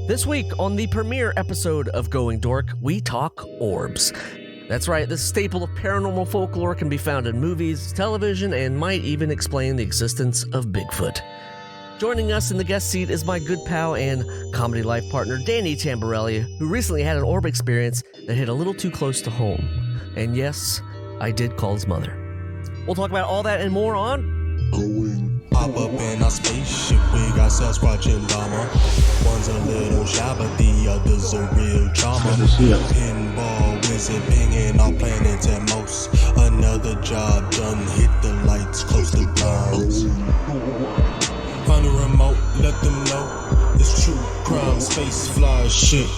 This week on the premiere episode of Going Dork, we talk orbs. That's right, this staple of paranormal folklore can be found in movies, television, and might even explain the existence of Bigfoot. Joining us in the guest seat is my good pal and comedy life partner, Danny Tamberelli, who recently had an orb experience that hit a little too close to home. And yes, I did call his mother. We'll talk about all that and more on Going. Pop up in our spaceship, we got Sasquatch and Llama. One's a little shy, but the other's a real trauma. Pinball wizard pinging our planet at most. Another job done, hit the lights, close the blinds. Find a remote, let them know it's true crime, space fly shit.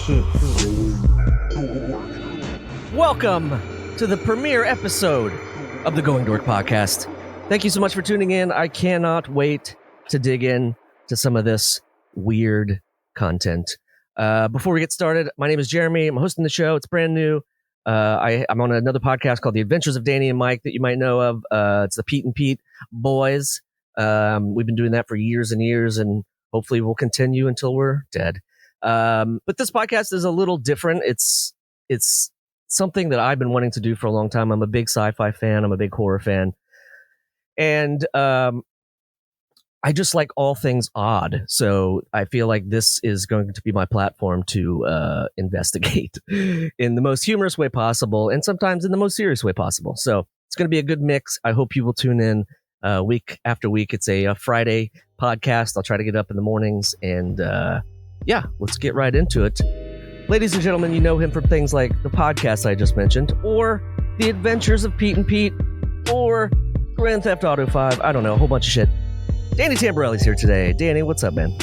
Welcome to the premiere episode of the Going Dork podcast. Thank you so much for tuning in. I cannot wait to dig in to some of this weird content. Before we get started, my name is Jeremy. I'm hosting the show. It's brand new. I'm on another podcast called The Adventures of Danny and Mike that you might know of. It's the Pete and Pete Boys. We've been doing that for years and years, and hopefully we'll continue until we're dead. But this podcast is a little different. It's something that I've been wanting to do for a long time. I'm a big sci-fi fan. I'm a big horror fan. And I just like all things odd. So I feel like this is going to be my platform to investigate in the most humorous way possible and sometimes in the most serious way possible. So it's going to be a good mix. I hope you will tune in week after week. It's a Friday podcast. I'll try to get up in the mornings. And yeah, let's get right into it. Ladies and gentlemen, you know him from things like the podcast I just mentioned, or The Adventures of Pete and Pete, or Grand Theft Auto 5, I don't know, a whole bunch of shit. Danny Tamberelli's here today. Danny, what's up, man?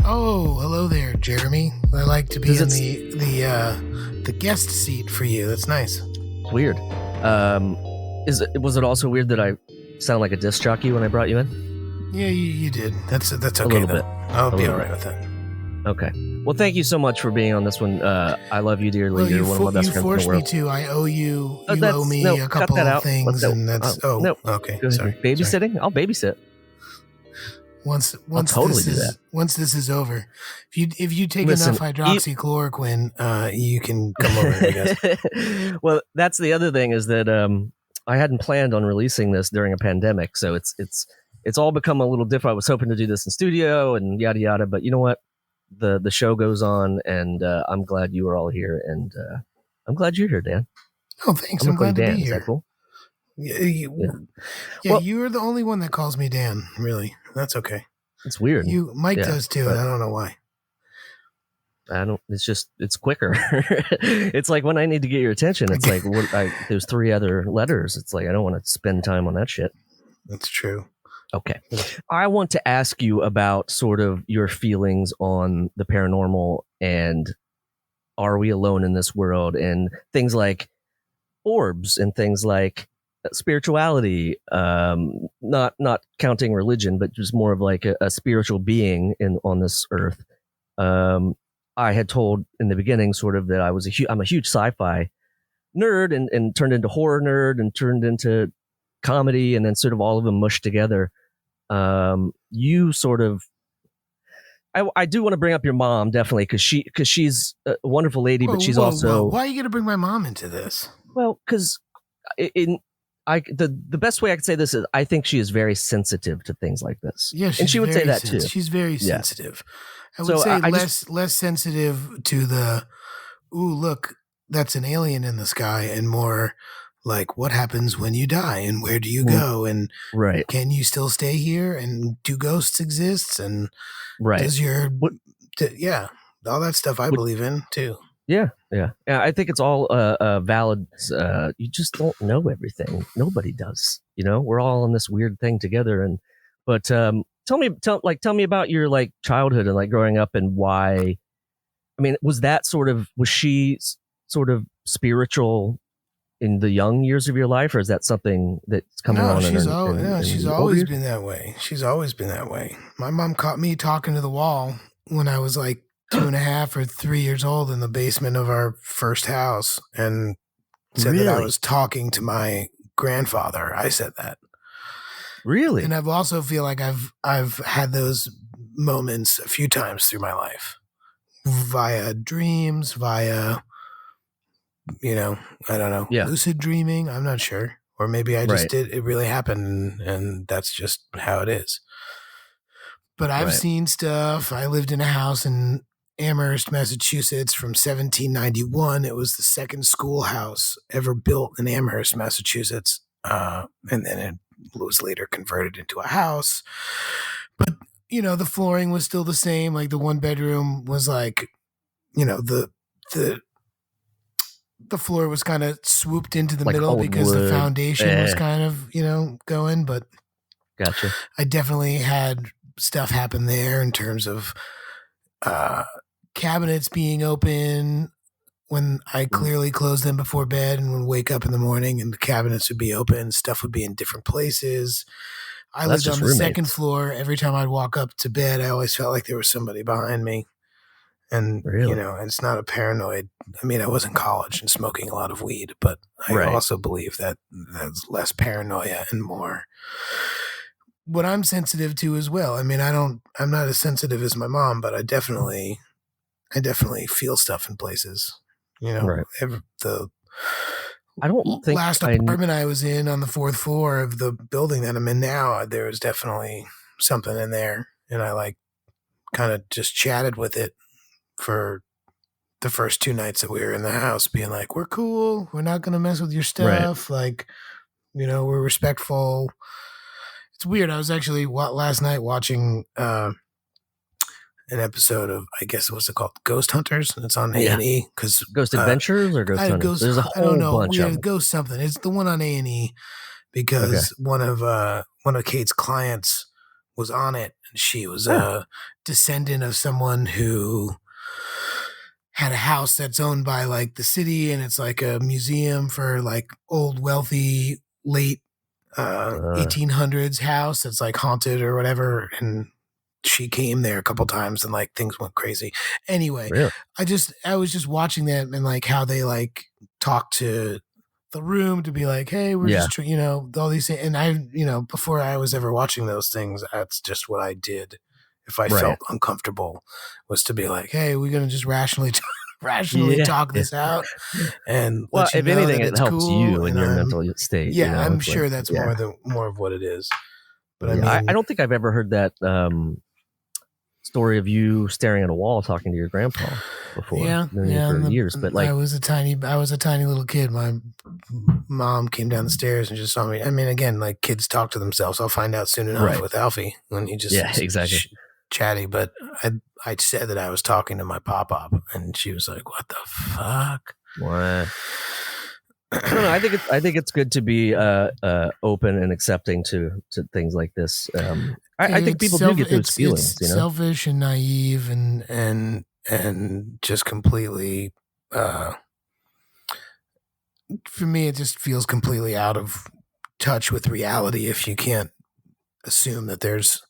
Oh, hello there, Jeremy. I like to be in the guest seat for you. That's nice. Weird. Was it also weird that I sound like a disc jockey when I brought you in? Yeah, you did. That's okay. A little bit. I'll be all right with that. Okay. Well, thank you so much for being on this one. I love you dearly. Well, You're one of my best friends in the world. You forced me to. I owe you. You owe me a couple of things, and that's. No. Okay. Sorry. Babysitting? I'll babysit. Once I'll totally do that. Once this is over, if you take enough hydroxychloroquine, you can come over. I guess. Well, that's the other thing is that I hadn't planned on releasing this during a pandemic, so it's all become a little different. I was hoping to do this in studio and yada yada, but you know what? The show goes on, and I'm glad you are all here, and I'm glad you're here, Dan. Oh, thanks. I'm glad to be here. Is that cool? Yeah, well, you're the only one that calls me Dan, really. That's okay. It's weird. Mike does too, and I don't know why. It's quicker. It's like when I need to get your attention, it's like there's 3 other letters. It's like I don't want to spend time on that shit. That's true. Okay. I want to ask you about sort of your feelings on the paranormal and are we alone in this world and things like orbs and things like spirituality, not counting religion, but just more of like a spiritual being on this earth. I had told in the beginning sort of that I'm a huge sci-fi nerd and turned into horror nerd and turned into comedy and then sort of all of them mushed together. You sort of, I do want to bring up your mom definitely because she's a wonderful lady, but she's also. Why are you going to bring my mom into this? Well, because the best way I could say this is I think she is very sensitive to things like this. Yeah, and she would say that too. She's very sensitive. I would say less sensitive to the, ooh, look, that's an alien in the sky, and more like what happens when you die and where do you go and can you still stay here and do ghosts exist and does your all that stuff I believe in too. Yeah. I think it's all valid. You just don't know everything. Nobody does. You know, we're all in this weird thing together. But tell me about your like childhood and like growing up and why. I mean, was she sort of spiritual in the young years of your life, or is that something that's coming on? She's always been that way. She's always been that way. My mom caught me talking to the wall when I was like 2.5 or 3 years old in the basement of our first house, and said that I was talking to my grandfather. I said that. Really? And I've also feel like I've had those moments a few times through my life via dreams, via, I don't know, lucid dreaming. I'm not sure. Or maybe I just did. It really happened, and that's just how it is. But I've seen stuff. I lived in a house in Amherst, Massachusetts from 1791. It was the second schoolhouse ever built in Amherst, Massachusetts. And then it was later converted into a house. But, the flooring was still the same. Like the one bedroom was like, the floor was kind of swooped into the middle because the foundation was kind of, going. But gotcha. I definitely had stuff happen there in terms of cabinets being open when I clearly closed them before bed and would wake up in the morning and the cabinets would be open. Stuff would be in different places. I lived on the second floor. Every time I'd walk up to bed, I always felt like there was somebody behind me. And, it's not a paranoid. I mean, I was in college and smoking a lot of weed, but I also believe that there's less paranoia and more what I'm sensitive to as well. I mean, I'm not as sensitive as my mom, but I definitely feel stuff in places, the last apartment I was in on the 4th floor of the building that I'm in now, there was definitely something in there. And I kind of just chatted with it for the first 2 nights that we were in the house, being like, we're cool. We're not going to mess with your stuff. We're respectful. It's weird. I was actually last night watching an episode of, I guess, what's it called? Ghost Hunters. And it's on A&E. Ghost Adventures or Ghost Hunters? There's a whole bunch of them. Ghost something. It's the one on A&E because one of Kate's clients was on it. And she was a descendant of someone who had a house that's owned by the city, and it's like a museum for old, wealthy, late 1800s house that's haunted or whatever. And she came there a couple times and things went crazy. Anyway, really? I was just watching that and how they talk to the room to be like, hey, we're just, all these things. And I, before I was ever watching those things, that's just what I did. If I felt uncomfortable, was to be like, hey, we're going to just rationally talk this out. And if anything, it helps you in your mental state. Yeah, I'm sure that's more of what it is. But I mean, I don't think I've ever heard that story of you staring at a wall talking to your grandpa before. For years. But I was a tiny little kid. My mom came down the stairs and just saw me. I mean, again, kids talk to themselves. I'll find out soon enough with Alfie when he just chatty. But I said that I was talking to my pop-up, and she was like, "What the fuck?" What? I think it's good to be open and accepting to things like this. I think people do get those feelings. It's selfish and naive and just completely. For me, it just feels completely out of touch with reality if you can't assume that there's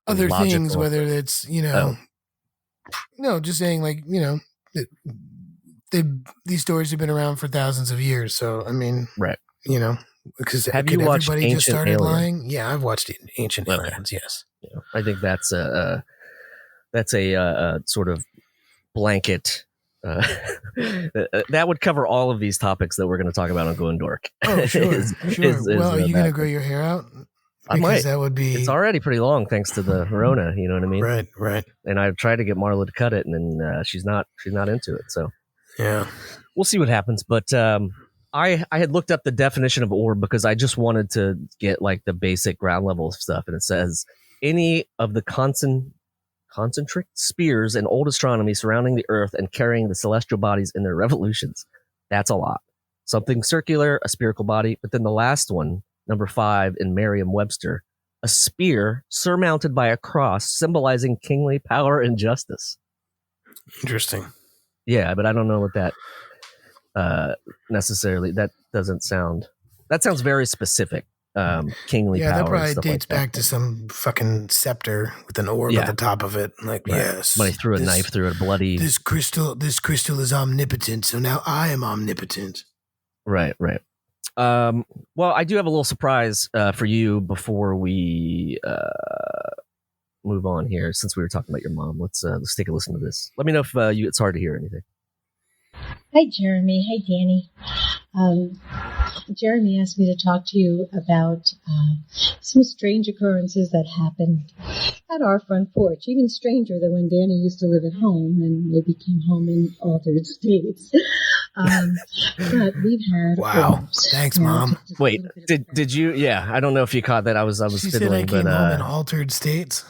other things, whether it's just saying these stories have been around for thousands of years. So I mean, because have you watched everybody just started Alien? Lying? Yeah, I've watched Ancient Aliens. Yes, I think that's a sort of blanket. That would cover all of these topics that we're going to talk about on Going Dork. Oh, sure, well, are you going to grow your hair out? I might. That would be. It's already pretty long thanks to the Rona. You know what I mean? Right. And I've tried to get Marla to cut it, and then she's not into it. So yeah, we'll see what happens. But I had looked up the definition of orb because I just wanted to get the basic ground level stuff, and it says any of the concentric spheres in old astronomy surrounding the Earth and carrying the celestial bodies in their revolutions. That's a lot. Something circular, a spherical body, but then the last one. Number 5 in Merriam-Webster, a spear surmounted by a cross symbolizing kingly power and justice. Interesting. Yeah, but I don't know what that necessarily, that sounds very specific. Kingly power. Yeah, that probably dates back to some fucking scepter with an orb at the top of it. Yes. Somebody threw a knife through it, bloody. This crystal is omnipotent, so now I am omnipotent. Right. Well, I do have a little surprise for you before we move on here, since we were talking about your mom, let's take a listen to this. Let me know if it's hard to hear anything. Hi, Jeremy. Hi, Danny. Jeremy asked me to talk to you about some strange occurrences that happened at our front porch, even stranger than when Danny used to live at home and maybe came home in altered states. But we've had Orbs. Thanks, Mom. Wait, did you? Yeah, I don't know if you caught that. I was she fiddling, said I came home in altered states.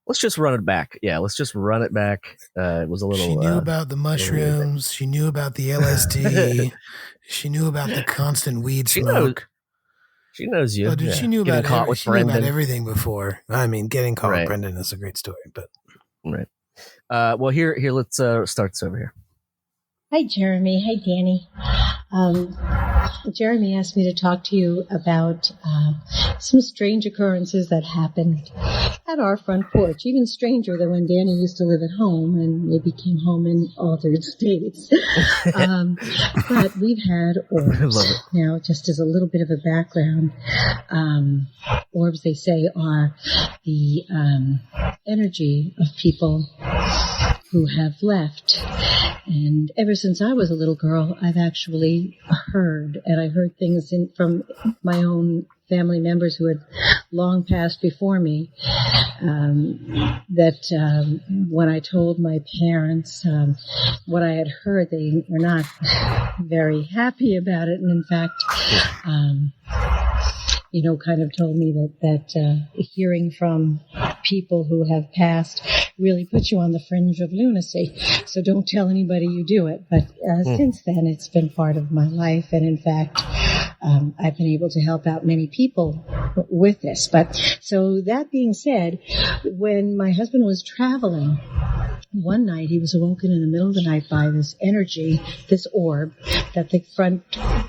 Let's just run it back. Yeah, let's just run it back. It was a little. She knew about the mushrooms. She knew about the LSD. She knew about the constant weed smoke. She knows you. Oh, she knew about everything before. I mean, getting caught with Brendan is a great story, but right. Well, here, let's start this over here. Hi, Jeremy. Hi, Danny. Jeremy asked me to talk to you about some strange occurrences that happened at our front porch, even stranger than when Danny used to live at home and maybe came home in altered states. But we've had Orbs. Now, just as a little bit of a background, Orbs, they say, are the energy of people who have left. And ever since I was a little girl, I've actually heard things from my own family members who had long passed before me, that when I told my parents what I had heard, they were not very happy about it. And in fact, kind of told me that hearing from people who have passed really puts you on the fringe of lunacy. So don't tell anybody you do it. But since then, it's been part of my life. And in fact, I've been able to help out many people with this. But so that being said, when my husband was traveling, one night he was awoken in the middle of the night by this energy, this orb that the front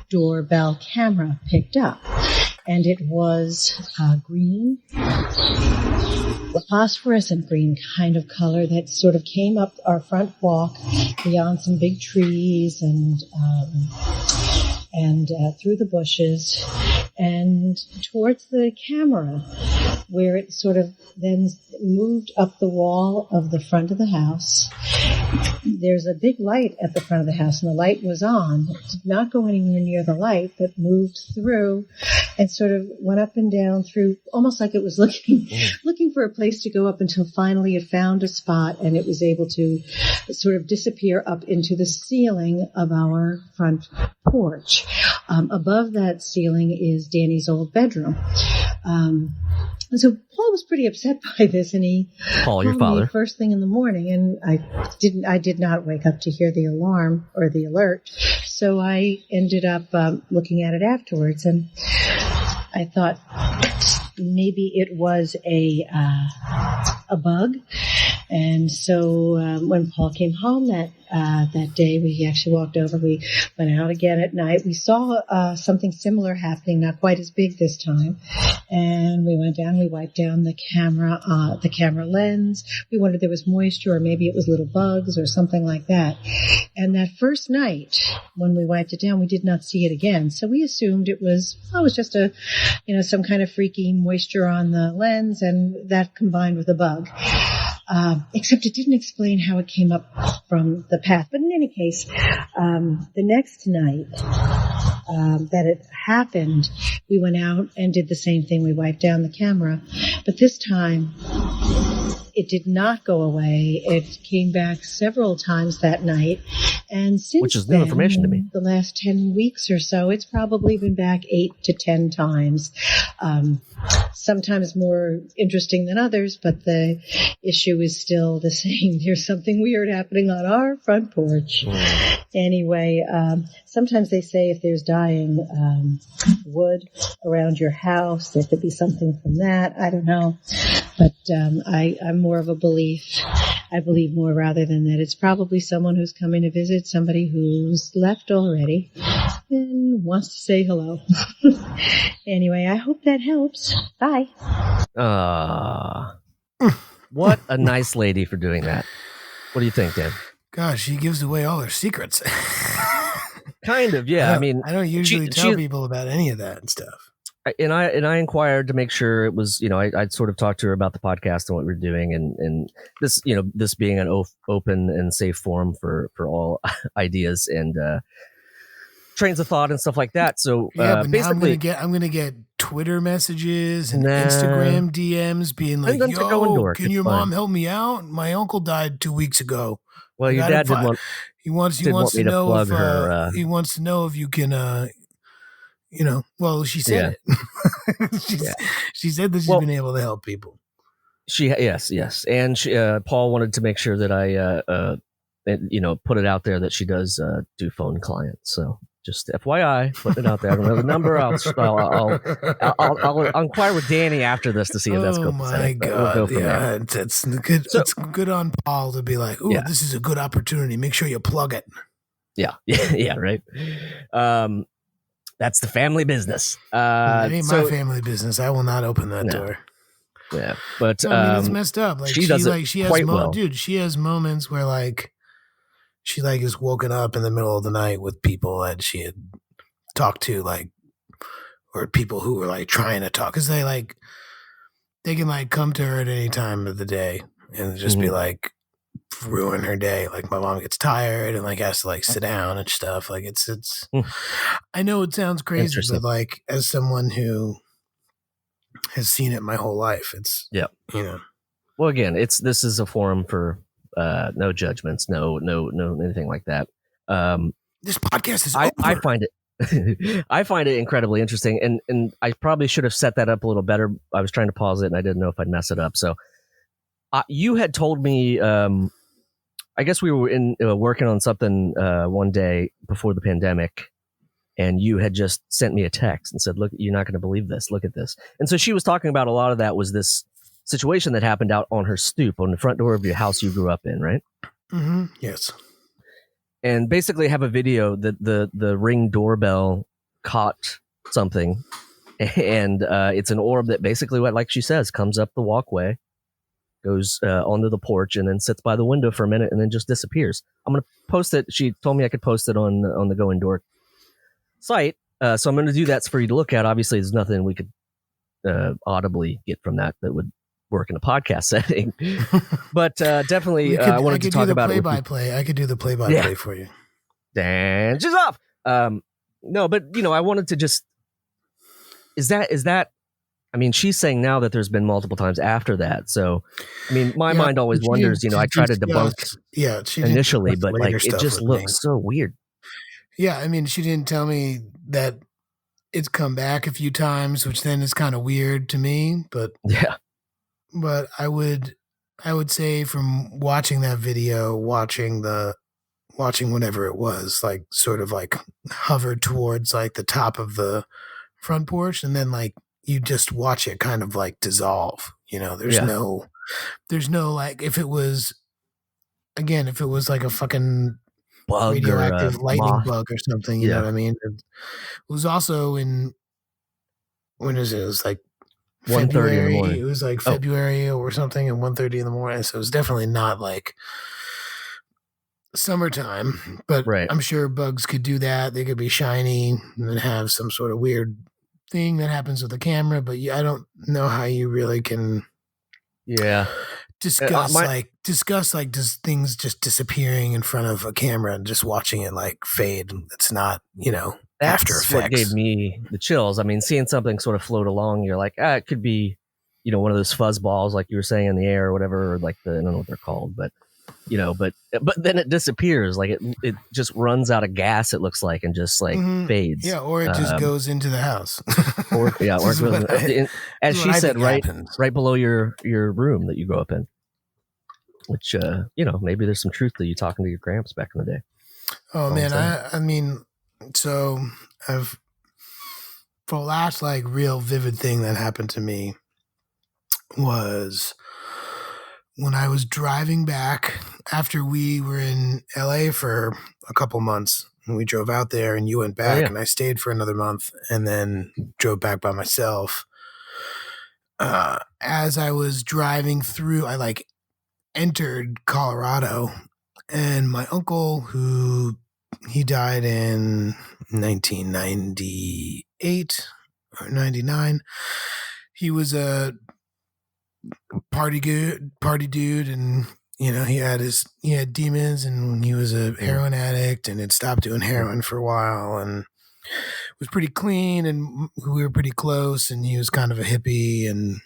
doorbell camera picked up. And it was green, a phosphorescent green kind of color that sort of came up our front walk beyond some big trees and through the bushes and towards the camera, where it sort of then moved up the wall of the front of the house. There's a big light at the front of the house, and the light was on. It did not go anywhere near the light, but moved through and sort of went up and down through, almost like it was looking for a place to go up, until finally it found a spot and it was able to sort of disappear up into the ceiling of our front porch. Above that ceiling is Danny's old bedroom. And so Paul was pretty upset by this, and he called your father, me first thing in the morning, and I did not wake up to hear the alarm or the alert. So I ended up looking at it afterwards, and I thought maybe it was a bug. And so when Paul came home that day, we actually walked over. We went out again at night. We saw something similar happening, not quite as big this time. And we went down. We wiped down the camera lens. We wondered if there was moisture, or maybe it was little bugs or something like that. And that first night, when we wiped it down, we did not see it again. So we assumed it was just some kind of freaky moisture on the lens, and that combined with a bug. Except it didn't explain how it came up from the path. But in any case, the next night that it happened, we went out and did the same thing. We wiped down the camera. But this time, it did not go away. It came back several times that night. And since which is new information to me. The last 10 weeks or so, it's probably been back 8 to 10 times. Sometimes more interesting than others, but the issue is still the same. There's something weird happening on our front porch. Anyway, sometimes they say if there's dying wood around your house, there could be something from that. I don't know. But I'm more of a belief. I believe more rather than that it's probably someone who's coming to visit somebody who's left already and wants to say hello. Anyway, I hope that helps. Bye. What a nice lady for doing that. What do you think, Dan? Gosh, she gives away all her secrets. Kind of, yeah. I mean, I don't usually tell people about any of that and stuff. I inquired to make sure it was, I'd sort of talked to her about the podcast and what we're doing, and this, this being an open and safe forum for all ideas and trains of thought and stuff like that. So but basically, now I'm gonna get Twitter messages and Instagram DMs being like, "Yo, can your mom help me out? My uncle died 2 weeks ago." Well, your dad did want. He wants to know if he wants to know if you can. Well, she said it. She said that she's been able to help people. Yes, and she, Paul wanted to make sure that I, put it out there that she does do phone clients. So just FYI, putting it out there. I don't know the number. I'll inquire with Danny after this to see if that's good. Oh my God! We'll it's good. So, it's good on Paul to be like, "Ooh, this is a good opportunity. Make sure you plug it." Yeah, right. That's the family business. It ain't my family business. I will not open that door. Yeah, but it's messed up. Like she does it quite well. Dude, she has moments where like she like is woken up in the middle of the night with people that she had talked to, like, or people who were like trying to talk, because they can like come to her at any time of the day and just be like ruin her day. Like my mom gets tired and like has to like sit down and stuff. Like it's I know it sounds crazy, but like as someone who has seen it my whole life, it's well, again, this is a forum for no judgments, no anything like that. This podcast is I find it I find it incredibly interesting, and I probably should have set that up a little better. I was trying to pause it and I didn't know if I'd mess it up. So you had told me, I guess we were working on something one day before the pandemic, and you had just sent me a text and said, "Look, you're not going to believe this. Look at this." And so she was talking about a lot of that was this situation that happened out on her stoop on the front door of your house you grew up in, right? Mm-hmm. Yes. And basically have a video that the Ring doorbell caught something, and it's an orb that basically, like she says, comes up the walkway, goes onto the porch, and then sits by the window for a minute and then just disappears. I'm going to post it. She told me I could post it on the Going Dork site. So I'm going to do that for you to look at. Obviously, there's nothing we could audibly get from that would work in a podcast setting. But definitely, I wanted to talk about play-by-play. I could do the play-by-play for you. Dan, she's off. No, but I wanted to just, is that, I mean, she's saying now that there's been multiple times after that. So, I mean, my mind always wonders, I try to debunk initially, but like, it just looks so weird. Yeah. I mean, she didn't tell me that it's come back a few times, which then is kind of weird to me, but but I would say from watching that video, watching whatever it was, like sort of like hovered towards like the top of the front porch, and then like you just watch it kind of like dissolve. There's no like, if it was like a fucking bug, radioactive or lightning moth bug or something, you know what I mean? It was also when is it? It was like 1:30 in the morning. It was like February or something, and 1:30 in the morning. So it was definitely not like summertime, but I'm sure bugs could do that. They could be shiny and then have some sort of weird thing that happens with the camera, but I don't know how you really can discuss just things just disappearing in front of a camera and just watching it like fade. It's not, After Effects. What gave me the chills. I mean, seeing something sort of float along, you're like, it could be, one of those fuzz balls, like you were saying, in the air or whatever, or like I don't know what they're called, but but then it disappears. Like it just runs out of gas, it looks like, and just like fades. Yeah, or it just goes into the house. or it goes as she said, right below your room that you grew up in. Which maybe there's some truth to you talking to your gramps back in the day. Oh man, I mean, so for the last like real vivid thing that happened to me was when I was driving back after we were in LA for a couple months, and we drove out there and you went back and I stayed for another month and then drove back by myself. As I was driving through, I like entered Colorado, and my uncle, who he died in 1998, or 99. He was a party dude, and he had demons, and he was a heroin addict, and had stopped doing heroin for a while, and was pretty clean, and we were pretty close, and he was kind of a hippie, and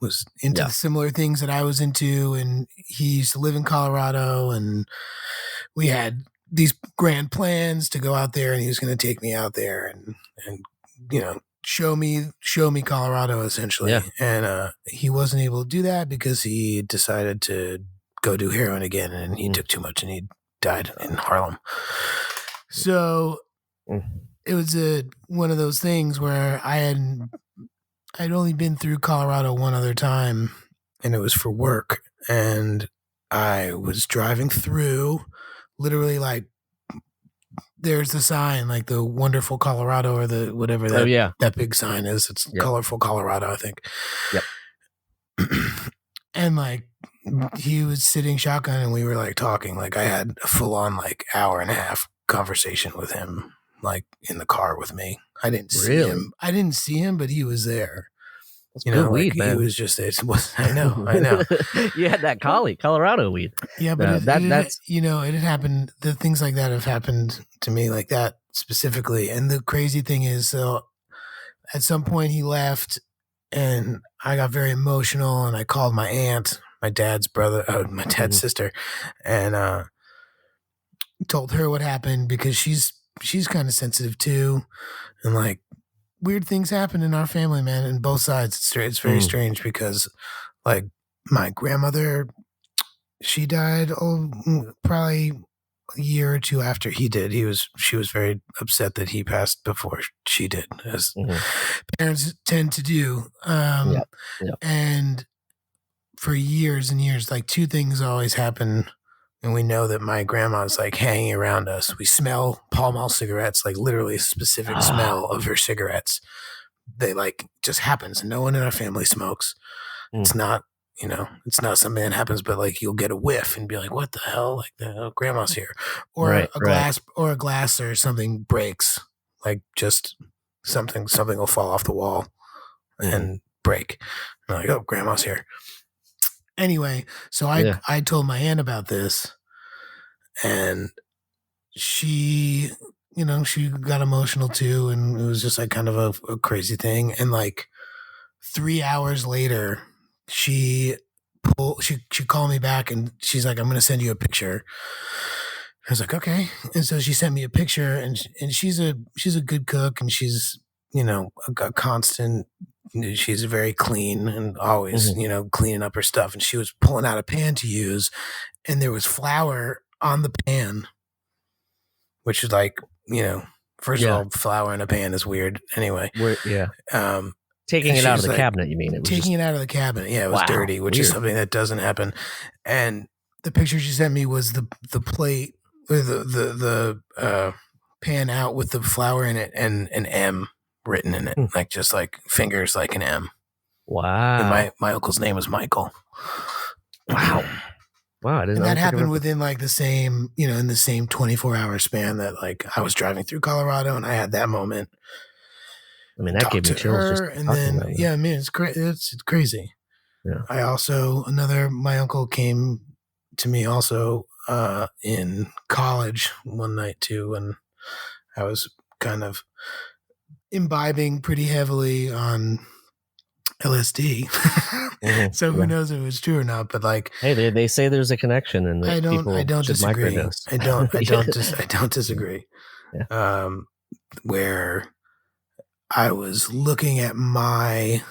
was into the similar things that I was into, and he used to live in Colorado, and we had these grand plans to go out there, and he was going to take me out there and show me Colorado, essentially. Yeah. And he wasn't able to do that because he decided to go do heroin again, and he took too much, and he died in Harlem. So it was one of those things where I'd only been through Colorado one other time, and it was for work. And I was driving through, literally, like, there's the sign, like the wonderful Colorado, or the whatever that big sign is. It's colorful Colorado, I think. Yep. And like, he was sitting shotgun, and we were like talking. Like, I had a full on like hour and a half conversation with him, like in the car with me. I didn't see him, but he was there. That's good weed, man. He was just, I know. You had that Colorado weed. Yeah, but that's it had happened. The things like that have happened to me, like that specifically. And the crazy thing is, so at some point he left, and I got very emotional, and I called my aunt, my dad's sister, and told her what happened, because she's kind of sensitive too, and like, weird things happen in our family, man, and both sides. It's very strange, because like, my grandmother, she died probably a year or two after he did. She was very upset that he passed before she did, as parents tend to do. And for years and years, like, two things always happen. And we know that my grandma's like hanging around us. We smell Pall Mall cigarettes, like literally a specific smell of her cigarettes. They like just happens. No one in our family smokes. It's not, it's not something that happens, but like, you'll get a whiff and be like, what the hell? Like, grandma's here. Or a glass or something breaks. Like, just something will fall off the wall and break. And like, oh, grandma's here. Anyway, so I told my aunt about this, and she, she got emotional too, and it was just like kind of a crazy thing. And like 3 hours later, she called me back, and she's like, I'm going to send you a picture. I was like, okay. And so she sent me a picture, and she's a good cook, and she's, a constant. She's very clean, and always, cleaning up her stuff. And she was pulling out a pan to use, and there was flour on the pan, which is like, first of all, flour in a pan is weird. Anyway, taking it out of the cabinet, you mean? It out of the cabinet. Yeah, it was dirty, which is something that doesn't happen. And the picture she sent me was the plate, or the pan out with the flour in it, and an M written in it, like just like fingers like an M. Wow. And my uncle's name was Michael. Wow. I didn't know. And that happened within like the same, in the same 24-hour span that like I was driving through Colorado, and I had that moment. I mean, that gave me chills. And then, I mean, it's crazy. Yeah. I also, my uncle came to me also in college one night too, and I was kind of imbibing pretty heavily on LSD. So who knows if it was true or not, but like, hey, they say there's a connection, and I don't disagree. I don't disagree. Yeah. Where I was looking at my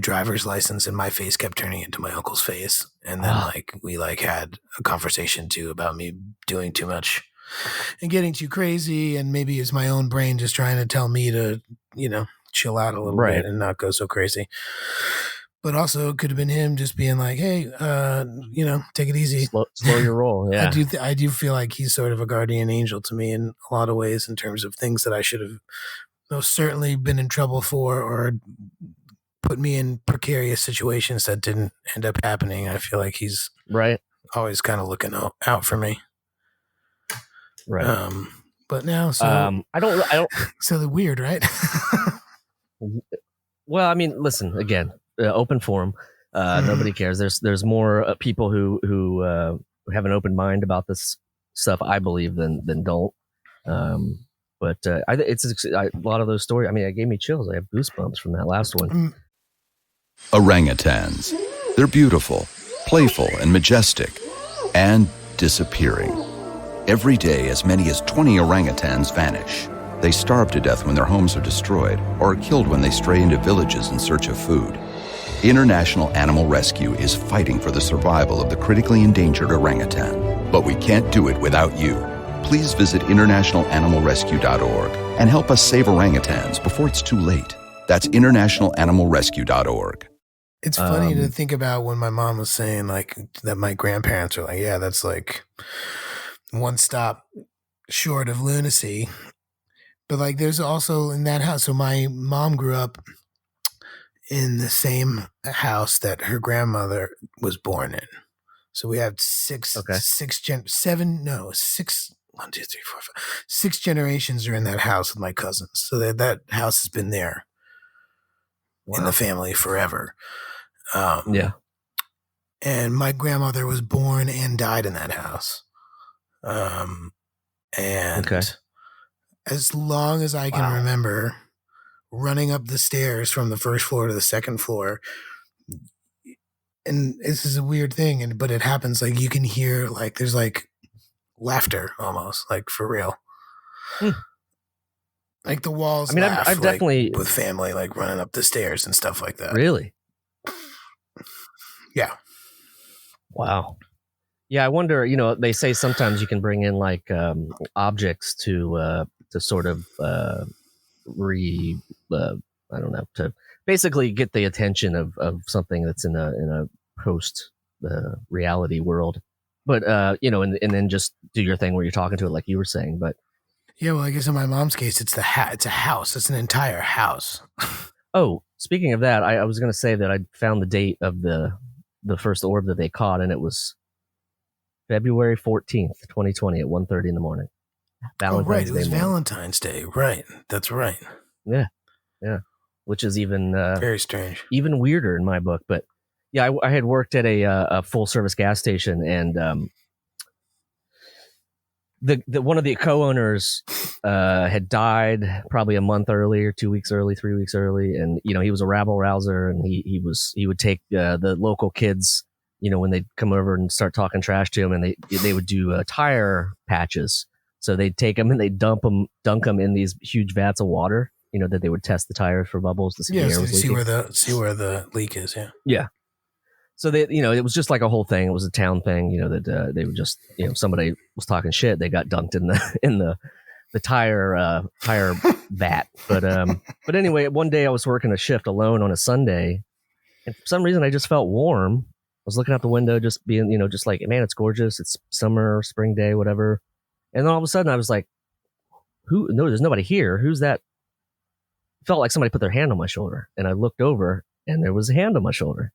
driver's license, and my face kept turning into my uncle's face. And then like, we like had a conversation too about me doing too much and getting too crazy, and maybe it's my own brain just trying to tell me to, chill out a little bit and not go so crazy. But also it could have been him just being like, hey, take it easy. Slow your roll. Yeah. I do feel like he's sort of a guardian angel to me in a lot of ways, in terms of things that I should have most certainly been in trouble for, or put me in precarious situations that didn't end up happening. I feel like he's always kind of looking out for me. Right. But now, I don't. So they're weird, right? Well, I mean, listen again. Open forum. Nobody cares. There's more people who have an open mind about this stuff, I believe, than don't. But it's a lot of those stories. I mean, it gave me chills. I have goosebumps from that last one. Orangutans. They're beautiful, playful, and majestic, and disappearing. Every day, as many as 20 orangutans vanish. They starve to death when their homes are destroyed, or are killed when they stray into villages in search of food. International Animal Rescue is fighting for the survival of the critically endangered orangutan. But we can't do it without you. Please visit internationalanimalrescue.org and help us save orangutans before it's too late. That's internationalanimalrescue.org. It's funny to think about when my mom was saying like that my grandparents are like, yeah, that's like one stop short of lunacy. But like there's also in that house. So my mom grew up in the same house that her grandmother was born in. So we have six generations are in that house with my cousins. So that house has been there in the family forever. Yeah. And my grandmother was born and died in that house. And as long as I can remember, running up the stairs from the first floor to the second floor, and this is a weird thing, but it happens. Like you can hear, like there's like laughter almost, like for real. Like the walls. I mean, laugh, I've definitely with family, like running up the stairs and stuff like that. Really? Yeah. Wow. Yeah, I wonder. You know, they say sometimes you can bring in like objects to sort of I don't know, to basically get the attention of something that's in a post reality world. But you know, and then just do your thing where you're talking to it like you were saying. But yeah, well, I guess in my mom's case, it's it's a house. It's an entire house. Oh, speaking of that, I was going to say that I found the date of the first orb that they caught, and it was February 14th, 2020 at 1:30 in the morning. Valentine's Day. It was Valentine's Day. Right. That's right. Yeah. Yeah. Which is even very strange, even weirder in my book. But yeah, I had worked at a full service gas station, and the one of the co-owners had died probably a month earlier, 2 weeks early, 3 weeks early, and you know he was a rabble rouser, and he would take the local kids, you know, when they'd come over and start talking trash to him, and they would do tire patches. So they'd take them and they'd dunk them in these huge vats of water, you know, that they would test the tires for bubbles to see the air was leaking. See where the leak is. Yeah. Yeah. So they, you know, it was just like a whole thing. It was a town thing, you know, that they would just, you know, somebody was talking shit, they got dunked in the tire vat. But anyway, one day I was working a shift alone on a Sunday, and for some reason I just felt warm. I was looking out the window, just being, you know, just like, man, it's gorgeous. It's summer, spring day, whatever. And then all of a sudden I was like, no, there's nobody here. Who's that? Felt like somebody put their hand on my shoulder, and I looked over and there was a hand on my shoulder.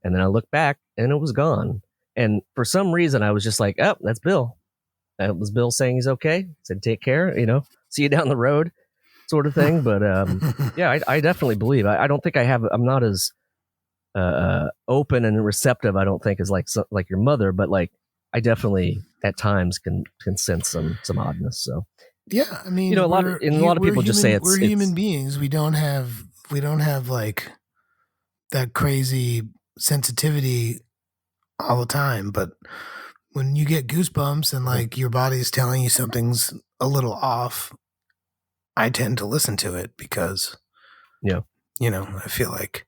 And then I looked back and it was gone. And for some reason I was just like, oh, that's Bill. That was Bill saying he's okay. Said, take care, you know, see you down the road sort of thing. But yeah, I definitely believe. I don't think I'm not as open and receptive, I don't think, as like your mother, but like I definitely at times can sense some oddness. So yeah, I mean, you know, a lot of people just say we're human beings. We don't have like that crazy sensitivity all the time, but when you get goosebumps and like your body is telling you something's a little off, I tend to listen to it because, yeah, you know, I feel like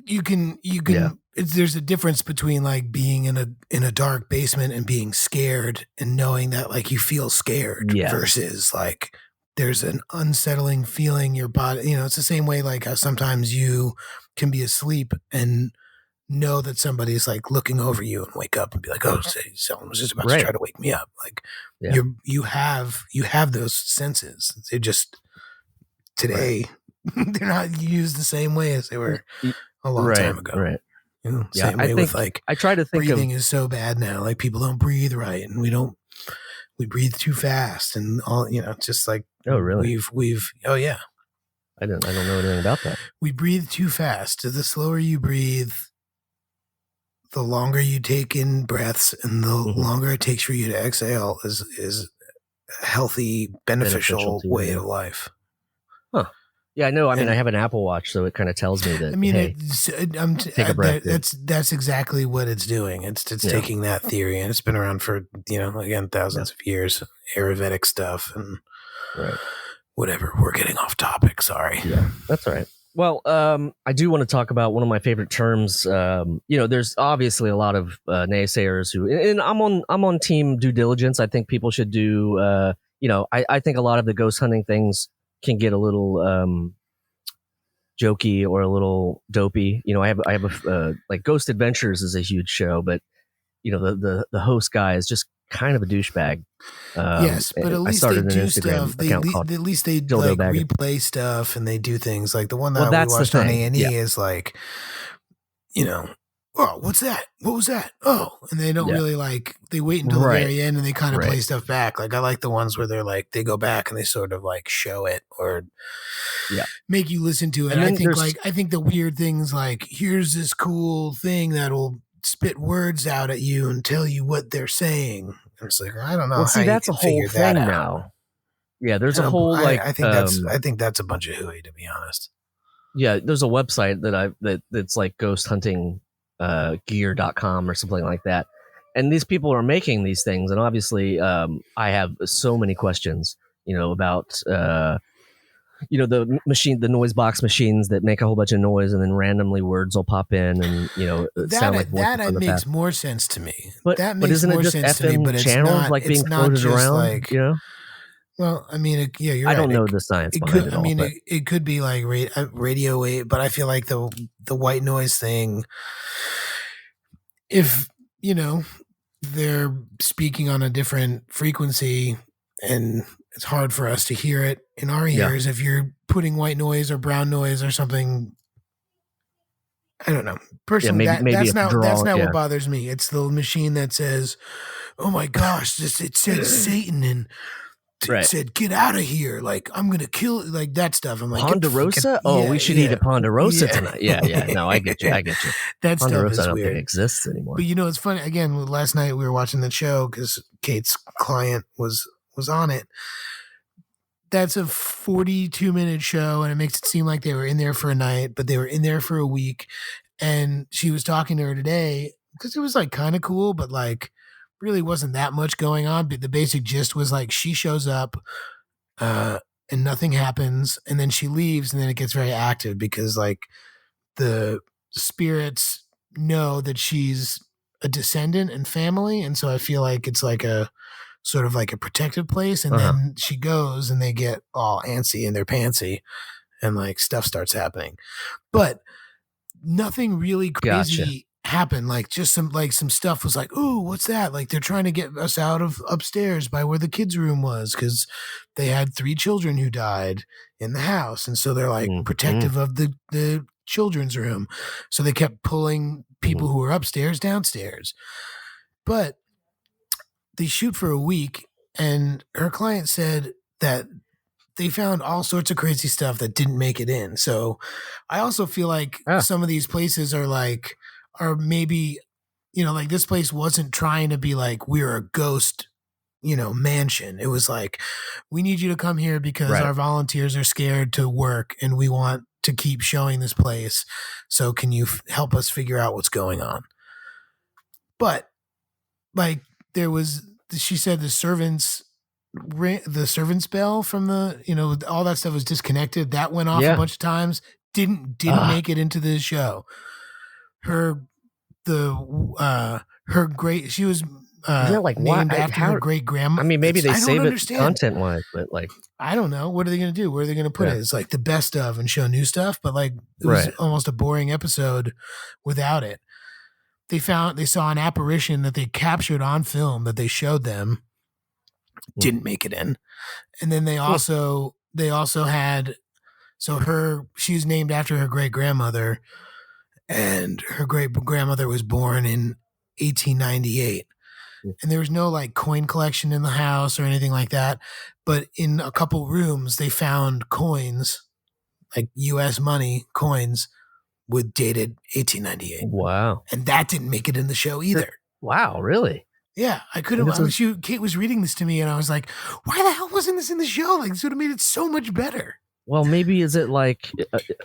you can. Yeah. There's a difference between like being in a dark basement and being scared and knowing that like you feel scared versus like there's an unsettling feeling your body. You know, it's the same way like how sometimes you can be asleep and know that somebody's like looking over you and wake up and be like, oh, someone was just about to try to wake me up. Like you have those senses. They just today they're not used the same way as they were a long time ago. Right. You know, same way with like I try to think breathing is so bad now. Like people don't breathe right, and we don't we breathe too fast and all, just like, oh, really? Oh yeah. I don't know anything about that. We breathe too fast. The slower you breathe, the longer you take in breaths and the longer it takes for you to exhale is a healthy, beneficial way of life. Huh. Yeah, I know. I mean, I have an Apple Watch, so it kind of tells me that. I mean, hey, take a breath. That's exactly what it's doing. It's taking that theory, and it's been around for again thousands of years. Ayurvedic stuff and whatever. We're getting off topic. Sorry. Yeah, that's all right. Well, I do want to talk about one of my favorite terms. There's obviously a lot of naysayers who, and I'm on team due diligence. I think people should do. I think a lot of the ghost hunting things can get a little jokey or a little dopey. I have a like Ghost Adventures is a huge show, but the host guy is just kind of a douchebag. Yes, but at least they do stuff. At least they like replay stuff and they do things like the one that we watched on A&E is like, oh, what's that? What was that? Oh, and they don't really they wait until the very end and they kind of play stuff back. Like I like the ones where they're like, they go back and they sort of like show it or make you listen to it. And I think the weird things like, here's this cool thing that'll spit words out at you and tell you what they're saying. It's like, I don't know. Well, see, that's a whole thing now. Yeah, there's a whole I think that's a bunch of hooey, to be honest. Yeah, there's a website that's like ghost hunting gear.com or something like that. And these people are making these things, and obviously I have so many questions, about the machine, the noise box machines that make a whole bunch of noise and then randomly words will pop in and sound like that makes more sense to me. But isn't it just FM channels like being floated around? Well, I mean, you're right. I don't know the science behind it. It could be like radio wave, but I feel like the white noise thing, if they're speaking on a different frequency and it's hard for us to hear it in our ears. If you're putting white noise or brown noise or something, I don't know. Personally, that's not what bothers me. It's the machine that says, "Oh my gosh, it said Satan and it said get out of here! Like I'm gonna kill like that stuff." I'm like, Ponderosa? We should eat a Ponderosa tonight. Yeah. No, I get you. That Ponderosa stuff is I don't weird. think exists anymore. But it's funny. Again, last night we were watching the show because Kate's client was on it. That's a 42-minute show, and it makes it seem like they were in there for a night, but they were in there for a week. And she was talking to her today because it was like kind of cool, but like really wasn't that much going on. But the basic gist was like she shows up and nothing happens, and then she leaves, and then it gets very active because like the spirits know that she's a descendant and family, and so I feel like it's like a sort of like a protective place, and then she goes and they get all antsy in their pantsy and like stuff starts happening, but nothing really crazy happened. Like just some stuff was like, ooh, what's that? Like they're trying to get us out of upstairs by where the kids' room was because they had 3 children who died in the house, and so they're like protective of the children's room, so they kept pulling people who were upstairs downstairs. But they shoot for a week, and her client said that they found all sorts of crazy stuff that didn't make it in. So I also feel like some of these places are maybe, like this place wasn't trying to be like, we're a ghost, mansion. It was like, we need you to come here because our volunteers are scared to work and we want to keep showing this place. So can you help us figure out what's going on? But like, she said the servants bell from the, all that stuff was disconnected. That went off a bunch of times. Didn't make it into the show. She was named after her great grandma. I mean, maybe they save it content wise, but like, I don't know. What are they going to do? Where are they going to put it? It's like the best of and show new stuff, but like it was almost a boring episode without it. They saw an apparition that they captured on film that they showed them, didn't make it in. And then they also had, she's named after her great grandmother, and her great grandmother was born in 1898. and there was no like coin collection in the house or anything like that. But in a couple rooms, they found coins, like U.S. money coins, with dated 1898. Wow. And that didn't make it in the show either. Wow, really? Yeah, I couldn't. Kate was reading this to me, and I was like, "Why the hell wasn't this in the show? Like, this would have made it so much better." Well, maybe is it like?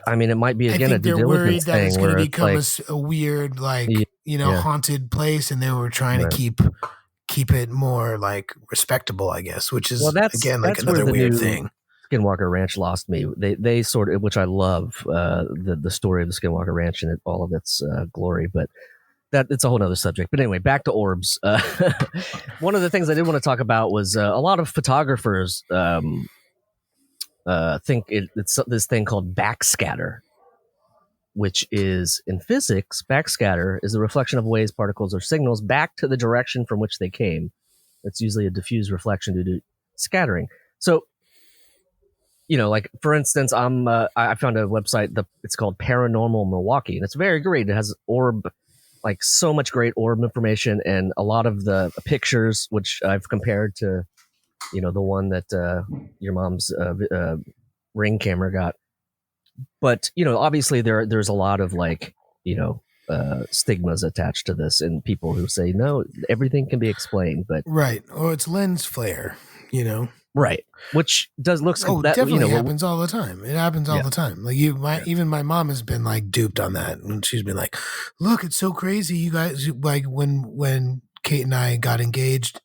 I mean, it might be again a due diligence thing. They're worried that it's going to become like, a weird, like haunted place, and they were trying to keep it more like respectable, I guess. Which is that's another weird thing. Skinwalker Ranch lost me. They sort of, which I love, the story of the Skinwalker Ranch and all of its glory, but. It's a whole other subject. But anyway, back to Orbs. One of the things I did want to talk about was a lot of photographers think it's this thing called backscatter, which is, in physics, backscatter is the reflection of waves, particles, or signals back to the direction from which they came. It's usually a diffuse reflection due to scattering. So, like, for instance, I found a website, it's called Paranormal Milwaukee, and it's very great. It has like so much great orb information and a lot of the pictures, which I've compared to, the one that your mom's Ring camera got. But, obviously there's a lot of like, stigmas attached to this and people who say, no, everything can be explained. But right. Or it's lens flare, Right. Which looks that definitely happens all the time. It happens all the time. Like even my mom has been like duped on that, and she's been like, "Look, it's so crazy, you guys." Like when Kate and I got engaged,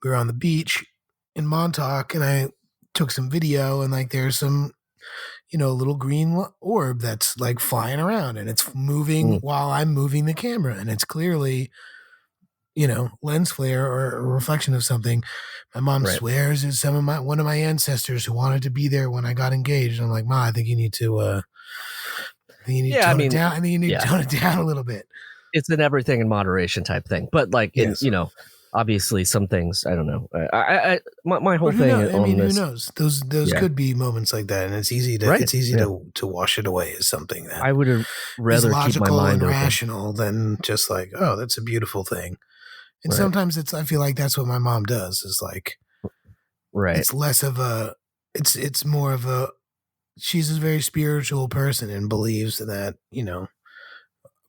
we were on the beach in Montauk, and I took some video, and like there's some, little green orb that's like flying around, and it's moving while I'm moving the camera, and it's clearly, lens flare or a reflection of something. My mom swears it's one of my ancestors who wanted to be there when I got engaged. I'm like, Ma, I think you need to tone it down. I think you need to tone it down a little bit. It's an everything in moderation type thing. But like, obviously some things, I don't know. My whole thing on this. Who knows? Those could be moments like that. And it's easy to wash it away as something that I would have rather keep my mind and rational than just like, oh, that's a beautiful thing. And sometimes I feel like that's what my mom does is like, it's less of it's more of she's a very spiritual person and believes that,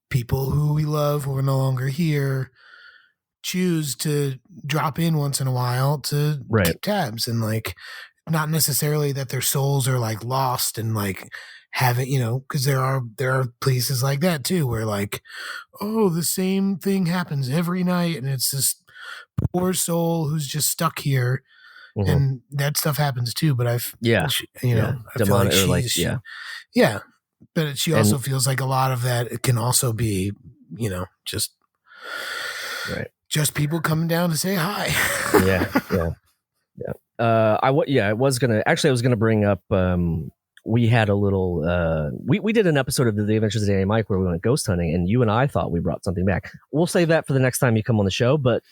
people who we love who are no longer here choose to drop in once in a while to keep tabs, and like, not necessarily that their souls are like lost and like haven't, because there are places like that too, where like, oh, the same thing happens every night, and it's this poor soul who's just stuck here, and that stuff happens too. But I feel like but she also feels like a lot of that it can also be, just people coming down to say hi. I was gonna bring up. We had a little we did an episode of the Adventures of Danny and Mike where we went ghost hunting, and you and I thought we brought something back. We'll save that for the next time you come on the show, but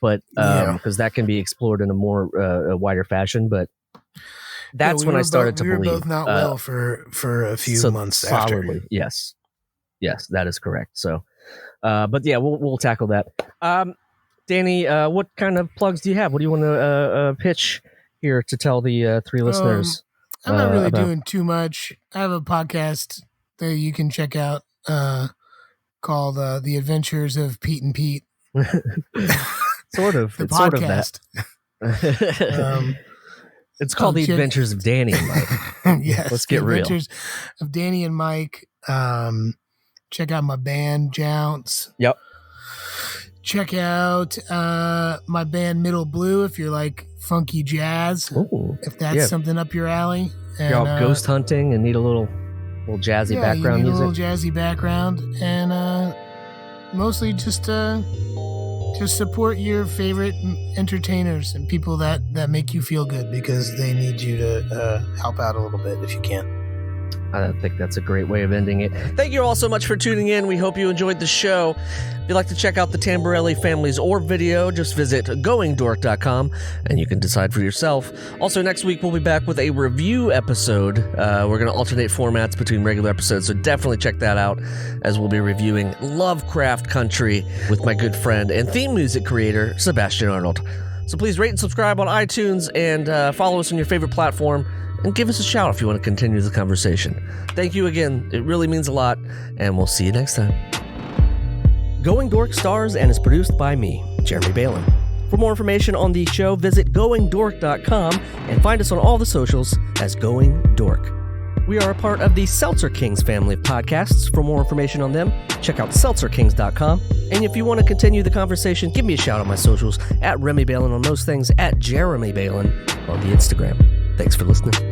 because that can be explored in a more wider fashion. But that's when I started to believe we were both not well for a few months solidly after. Yes, that is correct. So but yeah, we'll tackle that. Danny, what kind of plugs do you have? What do you want to pitch here to tell the three listeners? I'm not really doing too much. I have a podcast that you can check out called The Adventures of Pete and Pete. Sort of. The it's podcast. Sort of that. It's called The Adventures of Danny and Mike. Yes. Let's get real. Adventures of Danny and Mike. Check out my band, Jounce. Yep. Check out my band Middle Blue if you're like funky jazz. Ooh, if that's something up your alley. And, you're all ghost hunting and need a little jazzy background music. A little jazzy background, and mostly just support your favorite entertainers and people that make you feel good, because they need you to help out a little bit if you can. I think that's a great way of ending it. Thank you all so much for tuning in. We hope you enjoyed the show. If you'd like to check out the Tamberelli family's orb video, just visit goingdork.com and you can decide for yourself. Also, next week we'll be back with a review episode. We're going to alternate formats between regular episodes, so definitely check that out as we'll be reviewing Lovecraft Country with my good friend and theme music creator, Sebastian Arnold. So please rate and subscribe on iTunes and follow us on your favorite platform. And give us a shout if you want to continue the conversation. Thank you again. It really means a lot, and we'll see you next time. Going Dork stars and is produced by me, Jeremy Balin. For more information on the show, visit goingdork.com and find us on all the socials as Going Dork. We are a part of the Seltzer Kings family of podcasts. For more information on them, check out seltzerkings.com. And if you want to continue the conversation, give me a shout on my socials at Remy Balin on most things, at Jeremy Balin on the Instagram. Thanks for listening.